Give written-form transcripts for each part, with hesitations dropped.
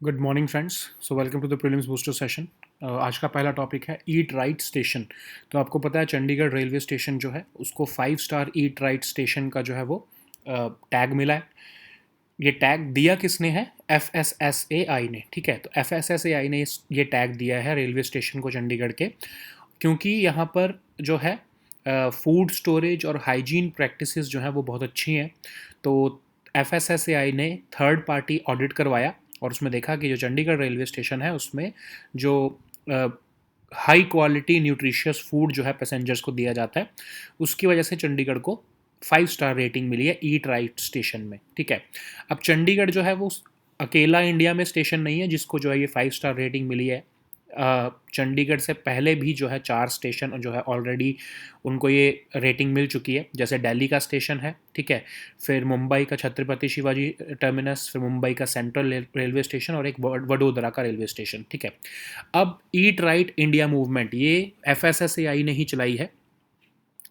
Good morning friends. So welcome to the prelims booster session. आज का पहला topic है ईट राइट स्टेशन। तो आपको पता है चंडीगढ़ रेलवे स्टेशन जो है उसको 5 स्टार ईट राइट स्टेशन का जो है वो टैग मिला है। ये टैग दिया किसने है? FSSAI ने। ठीक है, तो FSSAI ने ये टैग दिया है रेलवे स्टेशन को चंडीगढ़ के, क्योंकि यहाँ पर जो है फूड स्टोरेज और हाइजीन प्रैक्टिसेस जो हैं वो बहुत अच्छी हैं। तो FSSAI ने थर्ड पार्टी ऑडिट करवाया और उसमें देखा कि जो चंडीगढ़ रेलवे स्टेशन है उसमें जो हाई क्वालिटी न्यूट्रिशियस फूड जो है पैसेंजर्स को दिया जाता है, उसकी वजह से चंडीगढ़ को 5 स्टार रेटिंग मिली है ईट राइट स्टेशन में। ठीक है, अब चंडीगढ़ जो है वो अकेला इंडिया में स्टेशन नहीं है जिसको जो है ये 5 स्टार रेटिंग मिली है। चंडीगढ़ से पहले भी जो है 4 स्टेशन जो है ऑलरेडी उनको ये रेटिंग मिल चुकी है। जैसे दिल्ली का स्टेशन है, ठीक है, फिर मुंबई का छत्रपति शिवाजी टर्मिनस, फिर मुंबई का सेंट्रल रेलवे स्टेशन और एक वडोदरा का रेलवे स्टेशन। ठीक है, अब ईट राइट इंडिया मूवमेंट ये FSSAI ने ही चलाई है,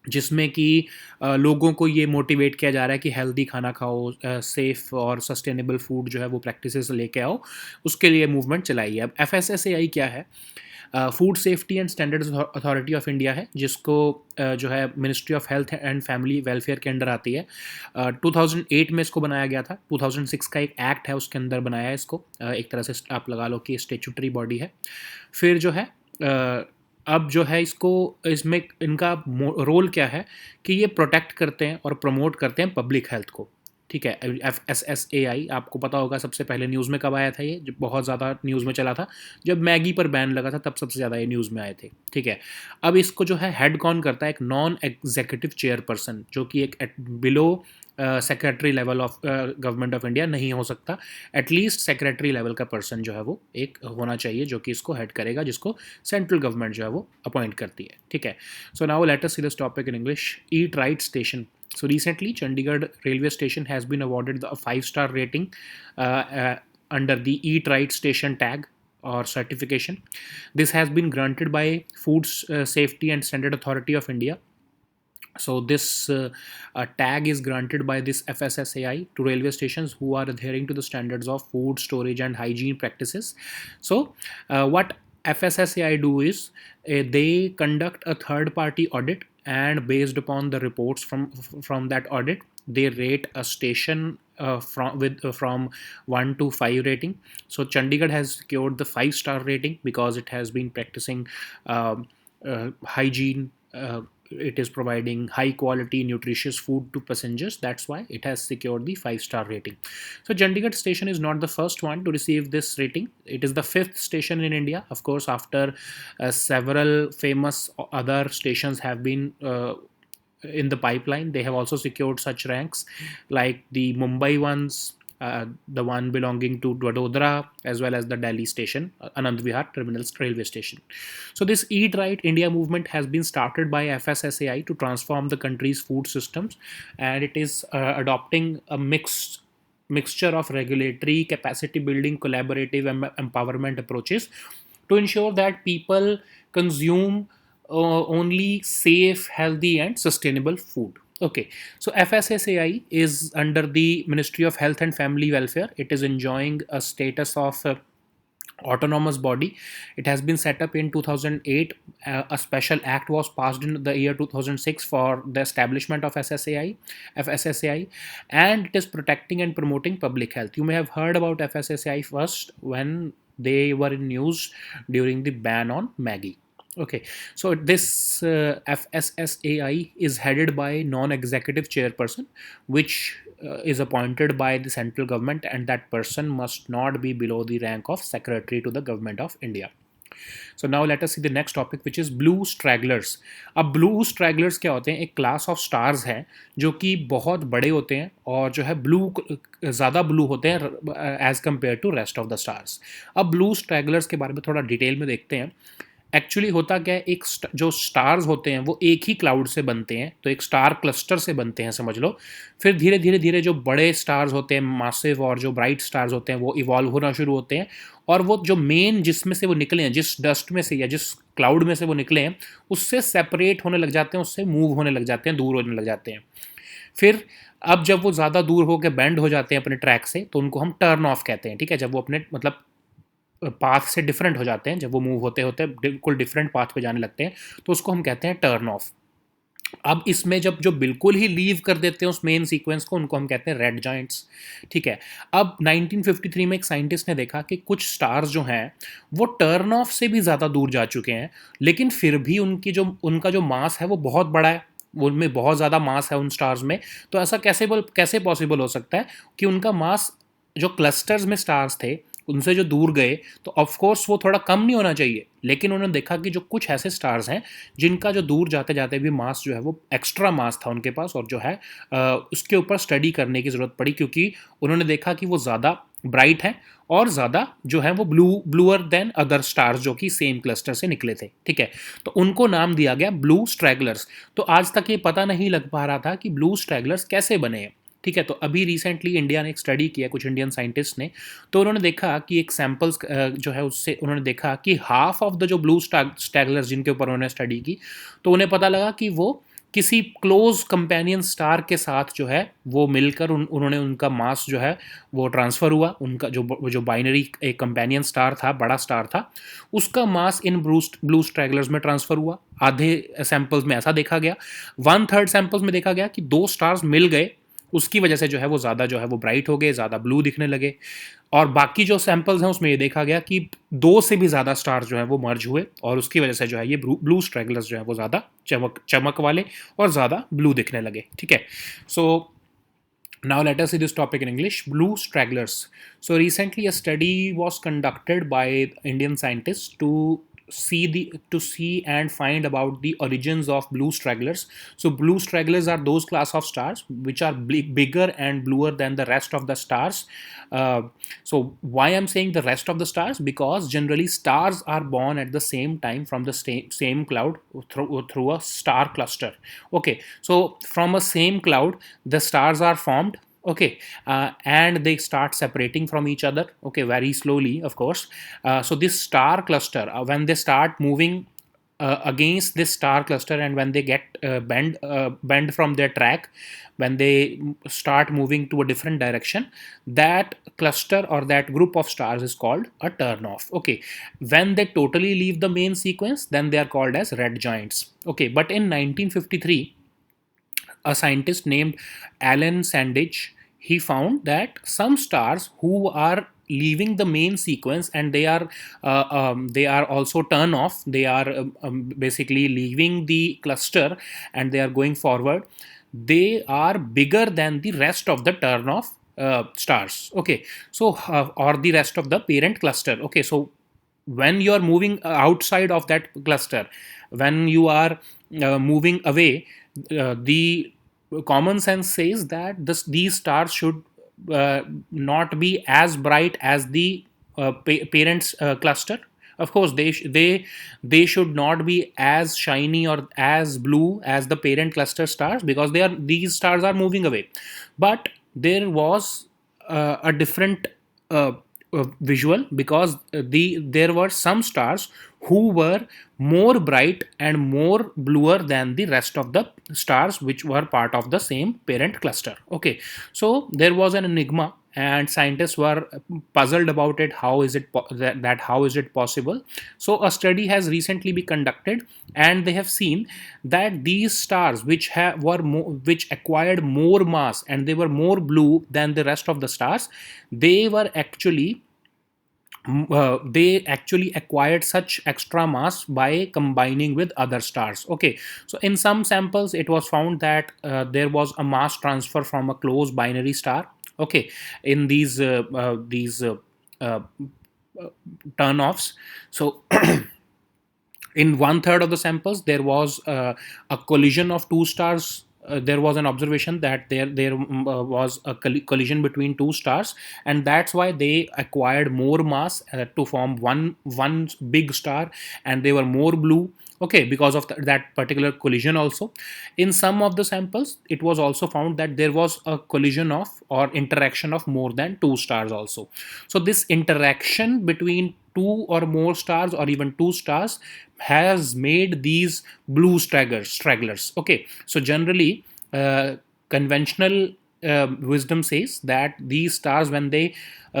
जिसमें कि लोगों को ये मोटिवेट किया जा रहा है कि हेल्दी खाना खाओ, सेफ़ और सस्टेनेबल फूड जो है वो प्रैक्टिसेस लेके आओ। उसके लिए मूवमेंट चलाई है। अब FSSAI क्या है? Food safety and standards authority of India है, जिसको जो है ministry of health and family welfare के अंडर आती है। 2008 में इसको बनाया गया था। 2006 का एक एक्ट है उसके अंदर बनाया है इसको। एक तरह से आप लगा लो कि स्टेचुटरी बॉडी है। फिर जो है अब जो है इसको इसमें इनका रोल क्या है कि ये प्रोटेक्ट करते हैं और प्रमोट करते हैं पब्लिक हेल्थ को। ठीक है, FSSAI आपको पता होगा सबसे पहले न्यूज़ में कब आया था, ये जब बहुत ज़्यादा न्यूज़ में चला था, जब मैगी पर बैन लगा था तब सबसे ज़्यादा ये न्यूज़ में आए थे। ठीक है, अब इसको जो है हेड कौन करता है? एक नॉन एग्जीक्यूटिव चेयरपर्सन, जो कि एक below secretary level of government of India नहीं हो सकता। एटलीस्ट सेक्रेटरी लेवल का पर्सन जो है वो एक होना चाहिए जो कि इसको हेड करेगा, जिसको सेंट्रल गवर्नमेंट जो है वो अपॉइंट करती है। ठीक है, so now let us see this topic in English. Eat right station. So recently, Chandigarh railway station has been awarded a 5-star rating under the Eat Right Station tag or certification. This has been granted by Food Safety and Standard Authority of India. So this tag is granted by this FSSAI to railway stations who are adhering to the standards of food storage and hygiene practices. So what FSSAI do is they conduct a third party audit, and based upon the reports from that audit, they rate a station from 1 to 5 rating. So Chandigarh has secured the 5-star rating because it has been practicing hygiene. It is providing high quality nutritious food to passengers. That's why it has secured the 5-star rating. So Chandigarh station is not the first one to receive this rating. It is the 5th station in India. Of course, after several famous other stations have been in the pipeline, they have also secured such ranks, like the Mumbai ones, the one belonging to Vadodara, as well as the Delhi station, Anand Vihar Terminal Railway Station. So this Eat Right India movement has been started by FSSAI to transform the country's food systems, and it is adopting a mixture of regulatory, capacity building, collaborative empowerment approaches to ensure that people consume only safe, healthy, and sustainable food. Okay, so FSSAI is under the Ministry of Health and Family Welfare. It is enjoying a status of autonomous body. It has been set up in 2008. A special act was passed in the year 2006 for the establishment of FSSAI, and it is protecting and promoting public health. You may have heard about FSSAI first when they were in news during the ban on Maggie. Okay, so this FSSAI is headed by non-executive chairperson, which is appointed by the central government, and that person must not be below the rank of secretary to the government of India. So now let us see the next topic, which is blue stragglers. अब blue stragglers क्या होते हैं? एक class of stars है जो कि बहुत बड़े होते हैं और जो है blue ज़्यादा blue होते हैं as compared to rest of the stars. अब blue stragglers के बारे में थोड़ा डिटेल में देखते हैं। एक्चुअली होता क्या है, एक जो स्टार्स होते हैं वो एक ही क्लाउड से बनते हैं, तो एक स्टार क्लस्टर से बनते हैं समझ लो। फिर धीरे धीरे धीरे जो बड़े स्टार्स होते हैं, मासिव और जो ब्राइट स्टार्स होते हैं, वो इवॉल्व होना शुरू होते हैं, और वो जो मेन जिसमें से वो निकले हैं, जिस डस्ट में से या जिस क्लाउड में से वो निकले हैं, उससे सेपरेट होने लग जाते हैं, उससे मूव होने लग जाते हैं, दूर होने लग जाते हैं। फिर अब जब वो ज़्यादा दूर होकर बैंड हो जाते हैं अपने ट्रैक से, तो उनको हम टर्न ऑफ कहते हैं। ठीक है, जब वो अपने मतलब पाथ से डिफरेंट हो जाते हैं, जब वो मूव होते होते बिल्कुल डिफरेंट पाथ पे जाने लगते हैं, तो उसको हम कहते हैं टर्न ऑफ। अब इसमें जब जो बिल्कुल ही लीव कर देते हैं उस मेन सीक्वेंस को, उनको हम कहते हैं रेड जॉइंट्स। ठीक है। अब 1953 में एक साइंटिस्ट ने देखा कि कुछ स्टार्स जो हैं वो टर्न ऑफ से भी ज़्यादा दूर जा चुके हैं, लेकिन फिर भी उनका जो मास है वो बहुत बड़ा है, उनमें बहुत ज़्यादा मास है उन स्टार्स में। तो ऐसा कैसे पॉसिबल हो सकता है कि उनका मास जो क्लस्टर्स में स्टार्स थे उनसे जो दूर गए, तो ऑफ कोर्स वो थोड़ा कम नहीं होना चाहिए, लेकिन उन्होंने देखा कि जो कुछ ऐसे स्टार्स हैं जिनका जो दूर जाते जाते भी मास जो है वो एक्स्ट्रा मास था उनके पास, और जो है उसके ऊपर स्टडी करने की ज़रूरत पड़ी, क्योंकि उन्होंने देखा कि वो ज़्यादा ब्राइट हैं और ज़्यादा जो है वो ब्लूअर देन अदर स्टार्स जो कि सेम क्लस्टर से निकले थे। ठीक है। तो उनको नाम दिया गया ब्लू स्ट्रैगलर्स। तो आज तक ये पता नहीं लग पा रहा था कि ब्लू स्ट्रैगलर्स कैसे बने हैं। ठीक है। तो अभी रिसेंटली इंडिया ने एक स्टडी किया, कुछ इंडियन साइंटिस्ट ने, तो उन्होंने देखा कि एक सैंपल्स जो है उससे उन्होंने देखा कि हाफ ऑफ द जो ब्लू स्ट्रैगलर्स जिनके ऊपर उन्होंने स्टडी की, तो उन्हें पता लगा कि वो किसी क्लोज कंपेनियन स्टार के साथ जो है वो मिलकर उन्होंने उनका मास जो है वो ट्रांसफ़र हुआ। उनका जो बाइनरी एक कंपेनियन स्टार था, बड़ा स्टार था, उसका मास इन ब्लू स्ट्रैगलर्स में ट्रांसफ़र हुआ। आधे सैंपल्स में ऐसा देखा गया। 1/3 सैंपल्स में देखा गया कि दो स्टार्स मिल गए, उसकी वजह से जो है वो ज़्यादा जो है वो ब्राइट हो गए, ज़्यादा ब्लू दिखने लगे। और बाकी जो सैंपल्स हैं उसमें ये देखा गया कि दो से भी ज़्यादा स्टार जो है वो मर्ज हुए, और उसकी वजह से जो है ये ब्लू स्ट्रैगलर्स जो है वो ज़्यादा चमक चमक वाले और ज़्यादा ब्लू दिखने लगे। ठीक है। सो now let us see this topic in English. Blue stragglers. So recently a study was conducted by Indian scientists to see and find about the origins of blue stragglers. So blue stragglers are those class of stars which are bigger and bluer than the rest of the stars. So why I'm saying the rest of the stars? Because generally stars are born at the same time from the same cloud through a star cluster. Okay, so from a same cloud the stars are formed. Okay. And they start separating from each other, okay, very slowly, of course. So this star cluster, when they start moving against this star cluster, and when they get bend from their track, when they start moving to a different direction, that cluster or that group of stars is called a turn off. Okay. When they totally leave the main sequence, then they are called as red giants. Okay. But in 1953, a scientist named Alan Sandage, he found that some stars who are leaving the main sequence, and they are also turn off, they are basically leaving the cluster and they are going forward, they are bigger than the rest of the turn off stars. Okay. So or the rest of the parent cluster. Okay. So when you are moving outside of that cluster, when you are moving away, the common sense says that these stars should not be as bright as the parents cluster. Of course they should not be as shiny or as blue as the parent cluster stars, because these stars are moving away. But there was a different visual, because there were some stars who were more bright and more bluer than the rest of the stars which were part of the same parent cluster. Okay. So there was an enigma, and scientists were puzzled about it. How is it how is it possible? So a study has recently been conducted, and they have seen that these stars which acquired more mass and they were more blue than the rest of the stars, they were actually they actually acquired such extra mass by combining with other stars. Okay. So in some samples it was found that there was a mass transfer from a close binary star. Okay. In these uh, turn offs. So in 1/3 of the samples there was a collision of two stars. There was an observation that there was a collision between two stars, and that's why they acquired more mass to form one big star, and they were more blue. Okay, because of that particular collision. Also, in some of the samples it was also found that there was a collision of or interaction of more than two stars also. So this interaction between two or more stars or even two stars has made these blue stragglers. Okay. So generally conventional wisdom says that these stars, when they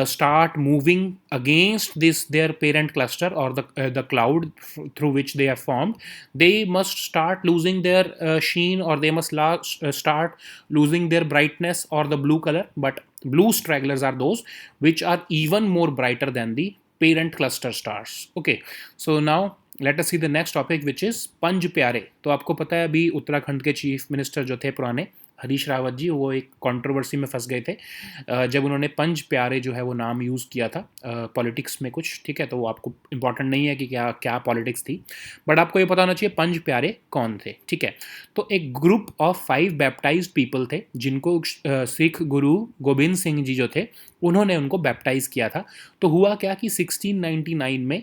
start moving against this their parent cluster or the cloud through which they are formed, they must start losing their sheen, or they must start losing their brightness or the blue color. But blue stragglers are those which are even more brighter than the parent cluster stars. Okay, so now let us see the next topic which is पंज प्यारे. तो आपको पता है अभी उत्तराखंड के chief minister जो थे पुराने, हरीश रावत जी, वो एक कंट्रोवर्सी में फंस गए थे जब उन्होंने पंज प्यारे जो है वो नाम यूज़ किया था पॉलिटिक्स में कुछ. ठीक है, तो वो आपको इंपॉर्टेंट नहीं है कि क्या क्या पॉलिटिक्स थी, बट आपको ये पता होना चाहिए पंज प्यारे कौन थे. ठीक है, तो एक ग्रुप ऑफ 5 बैप्टाइज्ड पीपल थे जिनको सिख गुरु गोबिंद सिंह जी जो थे उन्होंने उनको बैप्टाइज किया था. तो हुआ क्या कि 1699 में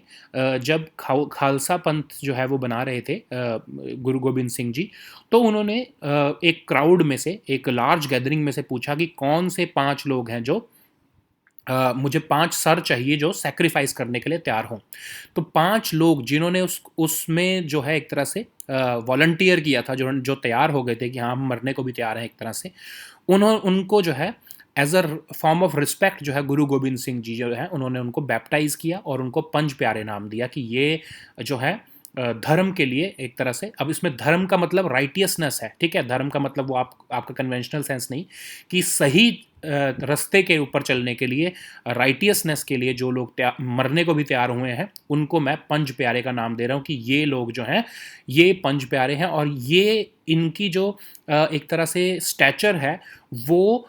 जब खालसा पंथ जो है वो बना रहे थे गुरु गोबिंद सिंह जी, तो उन्होंने एक क्राउड में से, एक लार्ज गैदरिंग में से पूछा कि कौन से 5 लोग हैं जो मुझे 5 सर चाहिए जो सेक्रीफाइस करने के लिए तैयार हों. तो 5 लोग जिन्होंने उसमें जो है एक तरह से वॉलंटियर किया था, जो तैयार हो गए थे कि हाँ हम मरने को भी तैयार हैं एक तरह से, उनको जो है as a form of respect जो है गुरु गोबिंद सिंह जी जो है उन्होंने उनको बैप्टाइज किया और उनको पंज प्यारे नाम दिया कि ये जो है धर्म के लिए एक तरह से. अब इसमें धर्म का मतलब राइटियसनेस है. ठीक है, धर्म का मतलब वो आपका कन्वेंशनल सेंस नहीं, कि सही रास्ते के ऊपर चलने के लिए, राइटियसनेस के लिए जो लोग मरने को भी तैयार हुए हैं उनको मैं पंज प्यारे का नाम दे रहा हूँ कि ये लोग जो हैं ये पंज प्यारे हैं. और ये इनकी जो एक तरह से स्टैचर है वो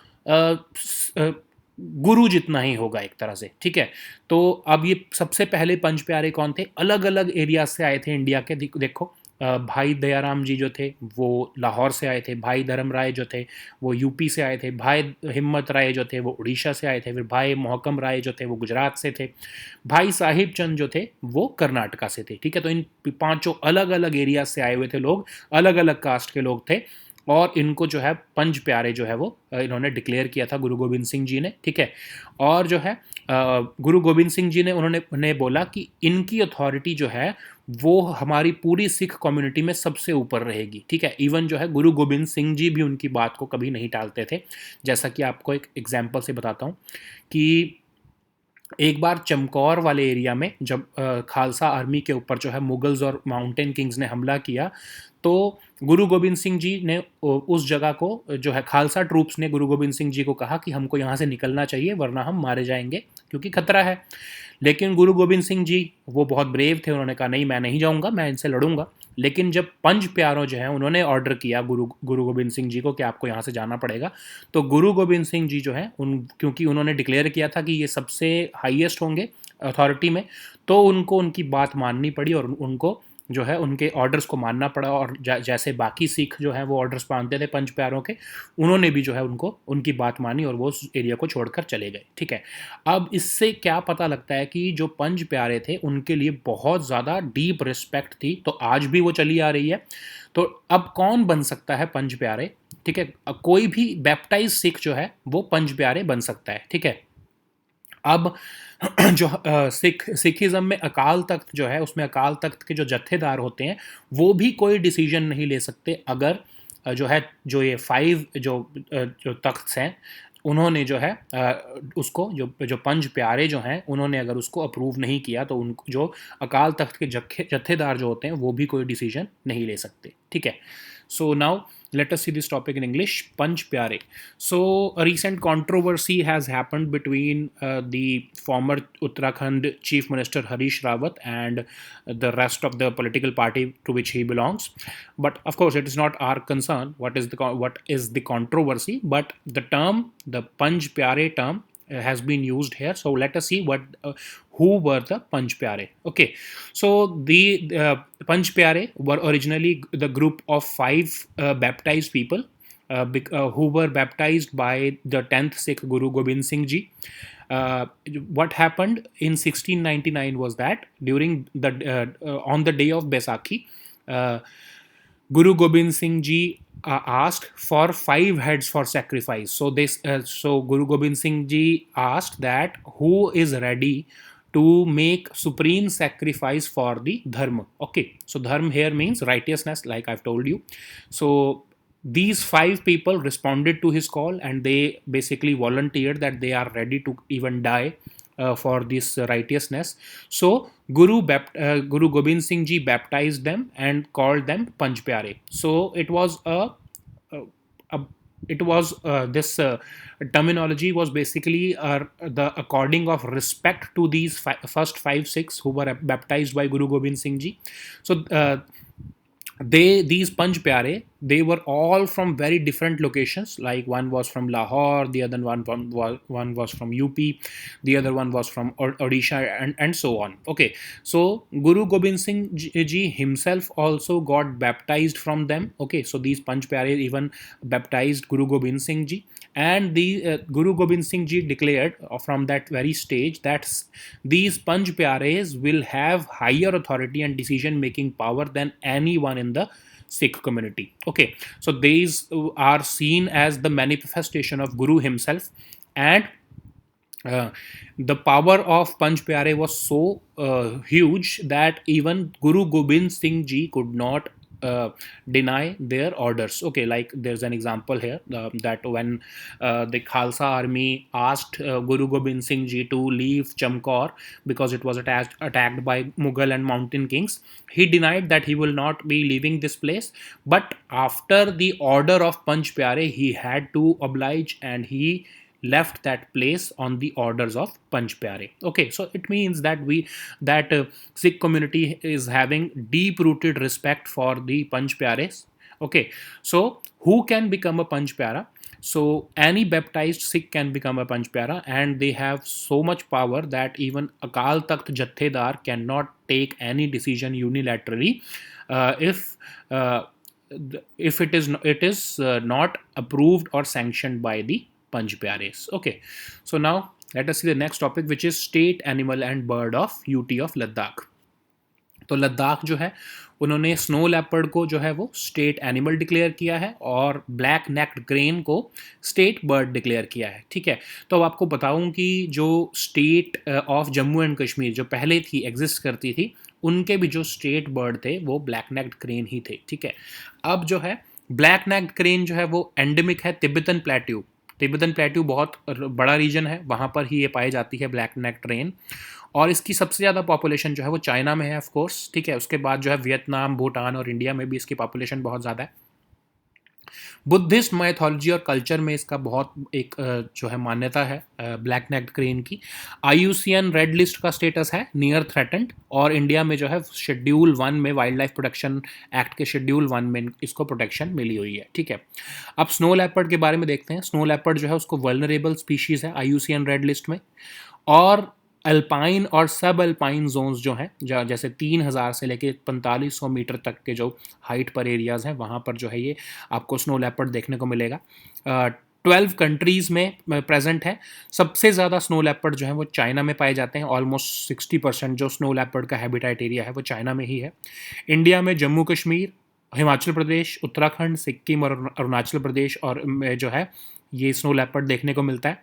गुरु जितना ही होगा एक तरह से. ठीक है, तो अब ये सबसे पहले पंज प्यारे कौन थे? अलग अलग एरिया से आए थे इंडिया के. देखो भाई दयाराम जी जो थे वो लाहौर से आए थे, भाई धर्म राय जो थे वो यूपी से आए थे, भाई हिम्मत राय जो थे वो उड़ीसा से आए थे, फिर भाई मोहकम राय जो थे वो गुजरात से थे, भाई साहिब चंद जो थे वो कर्नाटका से थे. ठीक है, तो इन 5 अलग अलग एरिया से आए हुए थे लोग, अलग अलग कास्ट के लोग थे, और इनको जो है पंज प्यारे जो है वो इन्होंने डिक्लेयर किया था गुरु गोबिंद सिंह जी ने. ठीक है, और जो है गुरु गोबिंद सिंह जी ने उन्होंने बोला कि इनकी अथॉरिटी जो है वो हमारी पूरी सिख कम्युनिटी में सबसे ऊपर रहेगी. ठीक है, इवन जो है गुरु गोबिंद सिंह जी भी उनकी बात को कभी नहीं टालते थे. जैसा कि आपको एक एग्जाम्पल से बताता हूँ कि एक बार चमकौर वाले एरिया में जब खालसा आर्मी के ऊपर जो है मुगल्स और माउंटेन किंग्स ने हमला किया, तो गुरु गोबिंद सिंह जी ने उस जगह को जो है खालसा ट्रूप्स ने गुरु गोबिंद सिंह जी को कहा कि हमको यहाँ से निकलना चाहिए वरना हम मारे जाएंगे क्योंकि खतरा है. लेकिन गुरु गोबिंद सिंह जी वो बहुत ब्रेव थे, उन्होंने कहा नहीं मैं नहीं जाऊँगा, मैं इनसे लड़ूंगा. लेकिन जब पंज प्यारों जो हैं उन्होंने ऑर्डर किया गुरु गोबिंद सिंह जी को कि आपको यहाँ से जाना पड़ेगा, तो गुरु गोबिंद सिंह जी जो हैं क्योंकि उन्होंने डिक्लेयर किया था कि ये सबसे हाईएस्ट होंगे अथॉरिटी में, तो उनको उनकी बात माननी पड़ी और उनको जो है उनके ऑर्डर्स को मानना पड़ा. और जैसे बाकी सिख जो है वो ऑर्डर्स मानते थे पंज प्यारों के, उन्होंने भी जो है उनको उनकी बात मानी और वो उस एरिया को छोड़कर चले गए. ठीक है, अब इससे क्या पता लगता है कि जो पंज प्यारे थे उनके लिए बहुत ज़्यादा डीप रिस्पेक्ट थी, तो आज भी वो चली आ रही है. तो अब कौन बन सकता है पंज प्यारे? ठीक है, कोई भी बैप्टाइज सिख जो है वो पंज प्यारे बन सकता है. ठीक है, अब जो सिखिज़म में अकाल तख्त जो है उसमें अकाल तख्त के जो जत्थेदार होते हैं वो भी कोई डिसीजन नहीं ले सकते अगर जो है जो ये 5 जो तख्त हैं उन्होंने जो है उसको जो पंज प्यारे जो हैं उन्होंने अगर उसको अप्रूव नहीं किया तो उन जो अकाल तख्त के जत्थेदार जो होते हैं वो भी कोई डिसीजन नहीं ले सकते. ठीक है, so now let us see this topic in English. Panj Pyare. So a recent controversy has happened between the former Uttarakhand Chief Minister Harish Rawat and the rest of the political party to which he belongs. But of course, it is not our concern what is the controversy. But the Panj Pyare term has been used here. So let us see who were the Panj Pyare. Okay, so the Panj Pyare were originally the group of 5 baptized people who were baptized by the 10th Sikh Guru Gobind Singh Ji. What happened in 1699 was that during on the day of Baisakhi, Guru Gobind Singh Ji asked for 5 heads for sacrifice. So Guru Gobind Singh Ji asked that who is ready to make supreme sacrifice for the dharma. Okay, so dharma here means righteousness, like I've told you. So These 5 people responded to his call, and they basically volunteered that they are ready to even die for this righteousness. So Guru Gobind Singh Ji baptized them and called them Panch Pyare. So a it was this terminology was basically the according of respect to these first 5 6 who were baptized by Guru Gobind Singh Ji. So these Panch Pyare, they were all from very different locations. Like one was from Lahore, the other one was from UP, the other one was from Odisha, and so on. Okay, so Guru Gobind Singh Ji himself also got baptized from them. Okay, so these Panch Pyare even baptized Guru Gobind Singh Ji, and the Guru Gobind Singh Ji declared from that very stage that these Panch Pyares will have higher authority and decision making power than anyone in the Sikh community. Okay, so these are seen as the manifestation of Guru himself, and uh, the power of Panch Pyare was so huge that even Guru Gobind Singh Ji could not deny their orders. Okay, like there's an example here that when the Khalsa army asked Guru Gobind Singh Ji to leave Chamkaur because it was attacked by Mughal and mountain kings, he denied that he will not be leaving this place. But after the order of Panch Pyare, he had to oblige, and he left that place on the orders of Panch Pyare. Okay, so it means that Sikh community is having deep rooted respect for the Panch Pyares. Okay, so who can become a Panch Pyara? So any baptized Sikh can become a Panch Pyara, and they have so much power that even Akal Takht Jathedar cannot take any decision unilaterally if it is not approved or sanctioned by the Panch Pyares. Okay, so now let us see the next topic, which is state animal and bird of UT of Ladakh. तो लद्दाख जो है उन्होंने snow leopard को जो है वो state animal declare किया है और ब्लैक नेक्ड क्रेन को स्टेट बर्ड डिक्लेयर किया है. ठीक है, तो अब आपको बताऊं कि जो state of Jammu and Kashmir जो पहले थी एग्जिस्ट करती थी, उनके भी जो स्टेट बर्ड थे वो ब्लैक नेक्ड क्रेन ही थे. ठीक है, अब जो है ब्लैक नेक्ड क्रेन जो है वो एंडेमिक है तिब्बतन प्लेट्यू. तिब्बतन प्लेट्यू बहुत बड़ा रीजन है, वहाँ पर ही ये पाई जाती है ब्लैक नेक ट्रेन, और इसकी सबसे ज़्यादा पॉपुलेशन जो है वो चाइना में है ऑफ कोर्स. ठीक है, उसके बाद जो है वियतनाम, भूटान और इंडिया में भी इसकी पॉपुलेशन बहुत ज़्यादा है. बुद्धिस्ट माइथोलॉजी और कल्चर में इसका बहुत एक जो है मान्यता है ब्लैक नेक्ड क्रेन की. IUCN रेड लिस्ट का स्टेटस है नियर थ्रेटेंड, और इंडिया में जो है शेड्यूल 1 में वाइल्ड लाइफ प्रोटेक्शन एक्ट के शेड्यूल 1 में इसको प्रोटेक्शन मिली हुई है. ठीक है, अब स्नो लेपर्ड के बारे में देखते हैं. स्नो लेपर्ड जो है उसको वल्नरेबल स्पीशीज़ है IUCN रेड लिस्ट में, और अल्पाइन और सब अल्पाइन जोन्स जो हैं जैसे 3000 से लेके 4500 मीटर तक के जो हाइट पर एरियाज़ हैं वहाँ पर जो है ये आपको स्नो लेपर्ड देखने को मिलेगा. 12 कंट्रीज़ में प्रेजेंट है. सबसे ज़्यादा स्नो लेपर्ड जो है वो चाइना में पाए जाते हैं. ऑलमोस्ट 60% जो स्नो लेपर्ड का हैबिटेट एरिया है वो चाइना में ही है. इंडिया में जम्मू कश्मीर, हिमाचल प्रदेश, उत्तराखंड, सिक्किम और अरुणाचल प्रदेश और जो है ये स्नो लेपर्ड देखने को मिलता है.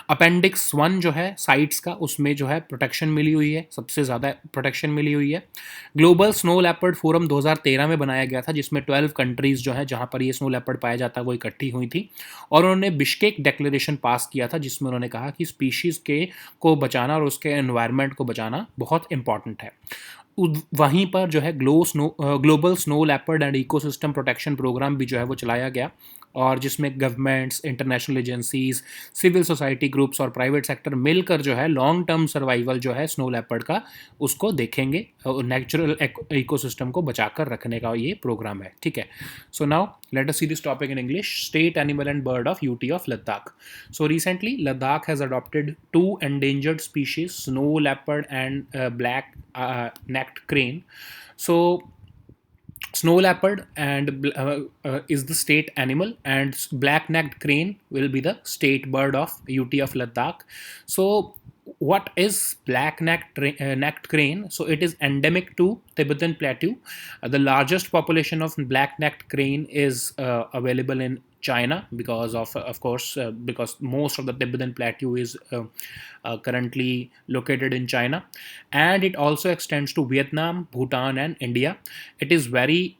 अपेंडिक्स 1 जो है साइट्स का, उसमें जो है प्रोटेक्शन मिली हुई है, सबसे ज़्यादा प्रोटेक्शन मिली हुई है. ग्लोबल स्नो लेपर्ड फोरम 2013 में बनाया गया था, जिसमें 12 कंट्रीज़ जो है जहाँ पर ये स्नो लेपर्ड पाया जाता है वो इकट्ठी हुई थी, और उन्होंने बिश्केक डिक्लेरेशन पास किया था जिसमें उन्होंने कहा कि स्पीशीज़ को बचाना और उसके एनवायरनमेंट को बचाना बहुत इंपॉर्टेंट है. वहीं पर जो है global snow leopard and ecosystem protection programme भी जो है वो चलाया गया, और जिसमें governments, international agencies, civil society groups और प्राइवेट सेक्टर मिलकर जो है लॉन्ग टर्म सर्वाइवल जो है स्नो लेपर्ड का उसको देखेंगे, नेचुरल इकोसिस्टम को बचाकर रखने का ये प्रोग्राम है. ठीक है, so now let us see this topic in English. State animal and bird of UT of Ladakh. So recently Ladakh has adopted 2 endangered species, snow leopard and black necked crane. So snow leopard and is the state animal, and black necked crane will be the state bird of UT of Ladakh. So what is black necked crane? So it is endemic to Tibetan Plateau. The largest population of black necked crane is available in China, because of course, because most of the Tibetan plateau is currently located in China, and it also extends to Vietnam, Bhutan, and India. It is very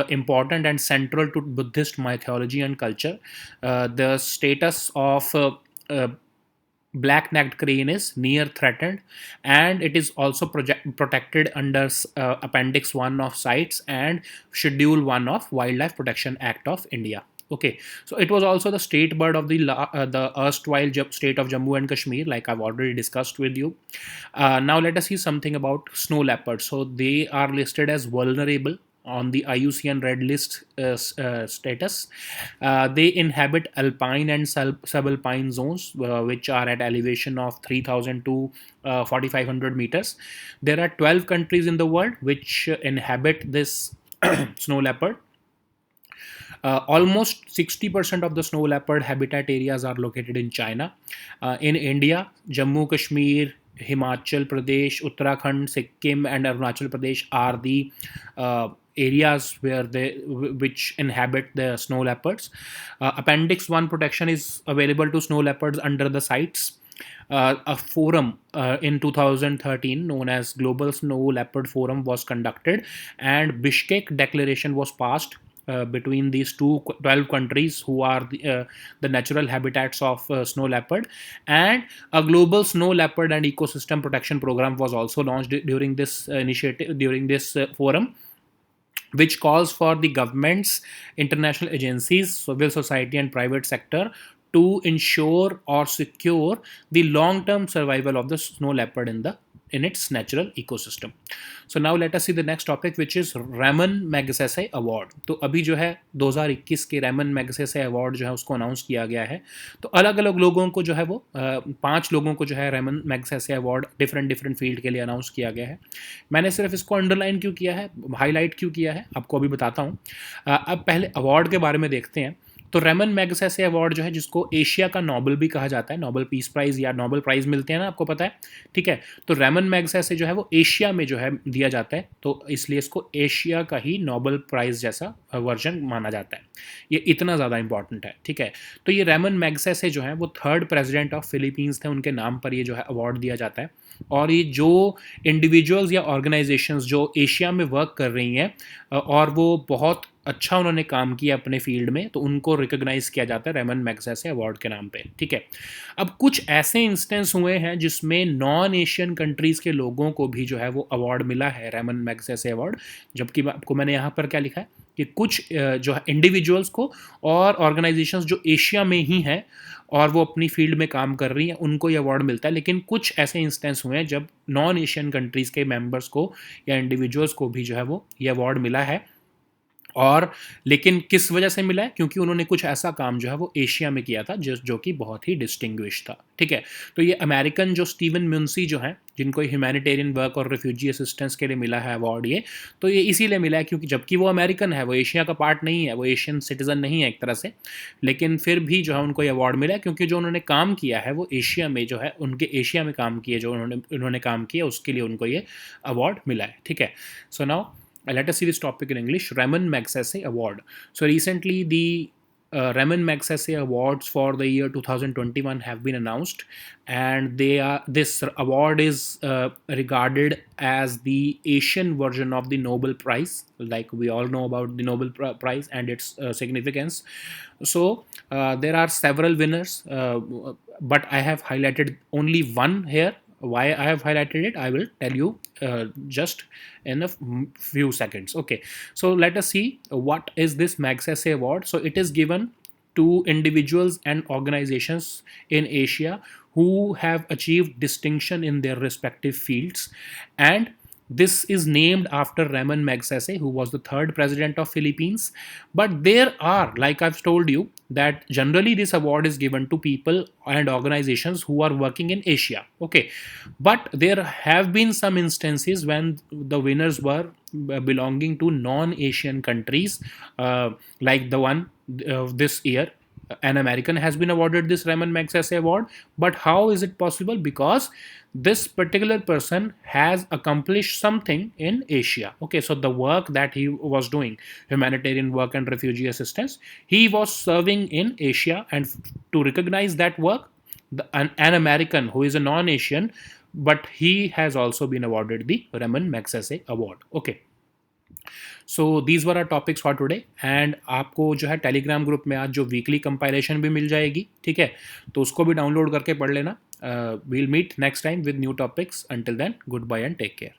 important and central to Buddhist mythology and culture. The status of black-necked crane is near threatened, and it is also protected under Appendix 1 of CITES and Schedule 1 of Wildlife Protection Act of India. Okay, so it was also the state bird of the erstwhile state of Jammu and Kashmir, like I've already discussed with you. Now let us see something about snow leopards. So they are listed as vulnerable on the IUCN Red List status. They inhabit alpine and subalpine zones, which are at elevation of 3,000 to 4,500 meters. There are 12 countries in the world which inhabit this snow leopard. Almost 60% of the snow leopard habitat areas are located in China. In India, Jammu, Kashmir, Himachal Pradesh, Uttarakhand, Sikkim, and Arunachal Pradesh are the areas which inhabit the snow leopards. Appendix 1 protection is available to snow leopards under the CITES. A forum in 2013 known as Global Snow Leopard Forum was conducted, and Bishkek Declaration was passed between these 12 countries who are the natural habitats of snow leopard, and a global snow leopard and ecosystem protection program was also launched during this initiative, during this forum, which calls for the governments, international agencies, civil society, and private sector to ensure or secure the long-term survival of the snow leopard in its natural ecosystem. So now let us see the next topic, which is Ramon Magsaysay Award. तो अभी जो है 2021 के Ramon Magsaysay Award जो है उसको announce किया गया है. तो अलग अलग लोगों को जो है वो 5 लोगों को जो है Ramon Magsaysay Award different field के लिए अनाउंस किया गया है. मैंने सिर्फ इसको अंडरलाइन क्यों किया है, हाईलाइट क्यों किया है, आपको अभी बताता हूँ. अब पहले अवार्ड के बारे में देखते हैं. तो रेमन मैगसेसे अवार्ड जो है, जिसको एशिया का नोबल भी कहा जाता है, नोबल पीस प्राइज या नोबल प्राइज मिलते हैं ना, आपको पता है, ठीक है. तो रेमन मैगसेसे जो है वो एशिया में जो है दिया जाता है, तो इसलिए इसको एशिया का ही नोबल प्राइज जैसा वर्जन माना जाता है. ये इतना ज़्यादा इंपॉर्टेंट है, ठीक है. तो ये रेमन मैगसेसे जो है वो 3rd प्रेसिडेंट ऑफ फिलीपींस थे, उनके नाम पर ये जो है अवार्ड दिया जाता है. और ये जो इंडिविजुअल्स या ऑर्गेनाइजेशंस जो एशिया में वर्क कर रही हैं और वो बहुत अच्छा उन्होंने काम किया अपने फील्ड में, तो उनको रिकॉग्नाइज किया जाता है रेमन मैगसेसे अवार्ड के नाम पे, ठीक है. अब कुछ ऐसे इंस्टेंस हुए हैं जिसमें नॉन एशियन कंट्रीज़ के लोगों को भी जो है वो अवार्ड मिला है, रेमन मैगसेसे अवार्ड. जबकि आपको मैंने यहाँ पर क्या लिखा है कि कुछ जो है इंडिविजुअल्स को और ऑर्गेनाइजेशंस जो एशिया में ही हैं और वो अपनी फील्ड में काम कर रही हैं, उनको ये अवार्ड मिलता है. लेकिन कुछ ऐसे इंस्टेंस हुए हैं जब नॉन एशियन कंट्रीज़ के मेंबर्स को या इंडिविजुअल्स को भी जो है वो ये अवार्ड मिला है. और लेकिन किस वजह से मिला है, क्योंकि उन्होंने कुछ ऐसा काम जो है वो एशिया में किया था जो कि बहुत ही डिस्टिंग्विश था, ठीक है. तो ये अमेरिकन जो स्टीवन म्यूनसी जो हैं, जिनको ह्यूमैनिटेरियन वर्क और रिफ्यूजी असिस्टेंस के लिए मिला है अवार्ड, ये तो ये इसीलिए मिला है क्योंकि जबकि वो अमेरिकन है, वो एशिया का पार्ट नहीं है, वो एशियन सिटीज़न नहीं है एक तरह से, लेकिन फिर भी जो है उनको ये अवार्ड मिला है क्योंकि जो उन्होंने काम किया है वो एशिया में जो है, उनके एशिया में काम किए जो उन्होंने काम किया, उसके लिए उनको ये अवार्ड मिला है, ठीक है. So now let us see this topic in English. Ramon Magsaysay Award. So recently the Ramon Magsaysay Awards for the year 2021 have been announced, and this award is regarded as the Asian version of the Nobel Prize. Like we all know about the Nobel Prize and its significance. So there are several winners, but I have highlighted only one here. Why I have highlighted it, I will tell you just in a few seconds. Okay, so let us see what is this Magsaysay Award. So it is given to individuals and organizations in Asia who have achieved distinction in their respective fields, and this is named after Ramon Magsaysay, who was the 3rd president of Philippines. But there are, like I've told you, that generally this award is given to people and organizations who are working in Asia. Okay, but there have been some instances when the winners were belonging to non-Asian countries, like the one this year. An American has been awarded this Ramon Magsaysay Award. But how is it possible? Because this particular person has accomplished something in Asia. Okay, so the work that he was doing, humanitarian work and refugee assistance, he was serving in Asia, and to recognize that work, an American who is a non-Asian, but he has also been awarded the Ramon Magsaysay Award. Okay. So these were are topics for today and आपको जो है Telegram group में आज जो weekly compilation भी मिल जाएगी, ठीक है, तो उसको भी डाउनलोड करके पढ़ लेना. We'll meet next time with new topics. Until then, good bye and take care.